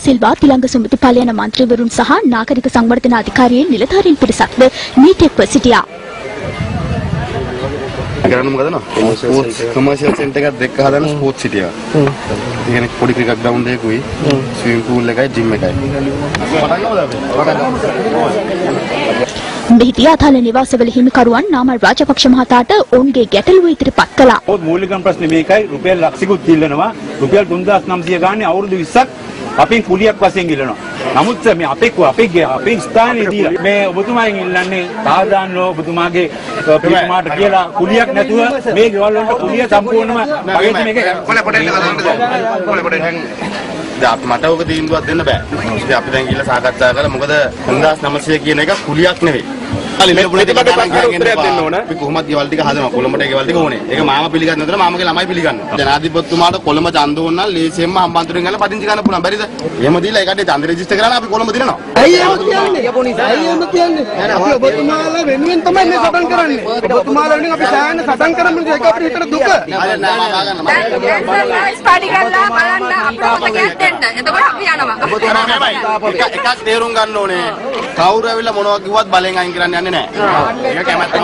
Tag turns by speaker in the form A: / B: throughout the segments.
A: සිල්වා තිලංග සුමති පාලයන මන්ත්‍රීවරුන් සහ නාගරික සංවර්ධන අධිකාරියෙන් නිලධාරීන් පිරිසක්ද මීටෙක්ව සිටියා.
B: කරන්න මොකද නෝ ස්පෝර්ට්ස් කමර්ෂියල් සෙන්ටර් එකක් දෙක හදන ස්පෝර්ට්ස් සිටි එක. ඒ කියන්නේ පොඩි ක්‍රිකට් ග්‍රවුන්ඩ් එකකුයි ස්විමින් පූල් එකයි ජිම් එකයි.
A: මෙහිදී අදාළ නිවාසවල හිමිකරුවන් නාමල් රාජපක්ෂ මහතාට ඔවුන්ගේ ගැටලුව ඉදිරිපත් කළා.
C: මූලිකම ප්‍රශ්නේ මේකයි රුපියල් ලක්ෂිකුත් ඉල්ලනවා. රුපියල් 3900 ගානේ අවුරුදු 20ක් අපෙන් කුලියක් වශයෙන් ඉල්ලනවා. නමුත් මේ අපේ ස්ථානයේ දීලා මේ ඔබතුමාගෙන් ඉල්ලන්නේ සාධාරණව ඔබතුමාගේ ප්‍රතිමාට කියලා කුලියක් නැතුව මේ ගෙවල් වලට කුලිය සම්පූර්ණම වගේ මේක
B: මට ඔක තීන්දුවක් දෙන්න බෑ. ඉතින් අපි දැන් ගිහලා සාකච්ඡා කරලා මොකද 3900 කියන එක කුලියක් නෙවෙයි. මේ ප්‍රතිපත්ති උත්තරයක් දෙන්න ඕන. අපි කොහොමද ගෙවල් ටික හදනවා. කොළඹට ගෙවල් ටික ඕනේ. ඒක මාම පිළිගන්නේ නැතර මාමගේ ළමයි පිළිගන්නවා. ජනාධිපතිතුමාට කොළඹ ඡන්ද ඕන නම් ලේසියෙන්ම හම්බන්තොටෙන් ගිහලා පදිංචි කරන්න පුළුවන්. බැරිද? එහෙම දීලා ඒකට ඡන්ද රෙජිස්ටර් කරලා අපි කොළඹ දිනනවා.
D: ඇයි එහෙම කියන්නේ? ඇයි එහෙම කියන්නේ? අපි ඔබතුමාලා වෙනුවෙන් තමයි මේ සටන් කරන්නේ. ඔබතුමාලා වෙනුවෙන් අපි සෑහෙන සටන් කරමු. ඒක අපිට හිතට දුක.
E: පාටි කරලා බලන්න අප්‍රෝතකයක් දෙන්න. එතකොට අපි යනවා.
B: එකක් තේරුම් ගන්න ඕනේ. කවුරු ඇවිල්ලා මොනවා කිව්වත් බලෙන් අයින් කරන්න යන්නේ නැහැ. ඒක කැමැත්තෙන්.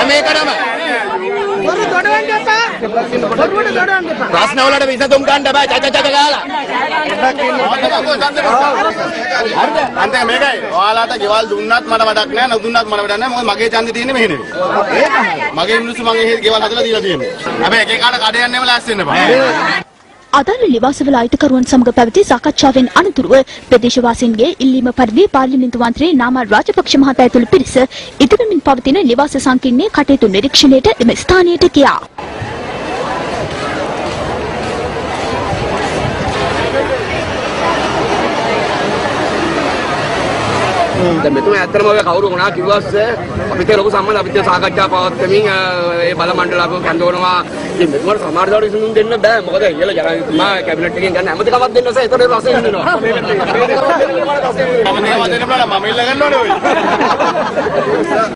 B: මේකටම ප්‍රශ්න වලට විසඳුම් ගන්න බෑ චච චච ගාලා. හරිද? අන්තිම මේකයි. ඔයාලට ගෙවල් දුන්නත් මට වැඩක් නැහැ, නොදුන්නත් මට වැඩක් නැහැ. මොකද මගේ ඡන්දේ තියෙන්නේ මෙහෙ නෙවෙයි. මගේ මිනිස්සු මගේ ගෙවල් හදලා දීලා තියෙන්නේ. හැබැයි එක එකාට කඩ යන්නේම ලෑස්ති වෙන්න බෑ.
A: අදාළ නිවාසවල අයිතිකරුවන් සමග පැවති සාකච්ඡාවෙන් අනතුරුව ප්‍රදේශවාසීන්ගේ ඉල්ලීම පරිදි පාර්ලිමේන්තු මන්ත්‍රී නාමල් රාජපක්ෂ මහතා ඇතුළු පිරිස ඉදිරිමින් පවතින නිවාස සංකීර්ණයේ කටයුතු නිරීක්ෂණයට එම ස්ථානයට ගියා.
F: දැන් මෙතුමා ඇත්තටම ඔය කවුරු මොනවා කිව්වස් අපිට ලොකු සම්බන්ධ අපිට සාකච්ඡා පවත්වමින් ඒ බල මණ්ඩල අපව කැඳවනවා. ඉතින් මෙතුමාට සමහර දවස් විසඳුම් දෙන්න බෑ. මොකද ඊළ ජනාධිපතිතුමා කැබිනට් එකෙන් ගන්න හැමදේකමත් දෙන්න ඔසේ ඒතකොට රස වෙනවා. මම ඉල්ල ගන්න ඕනේ ඔය.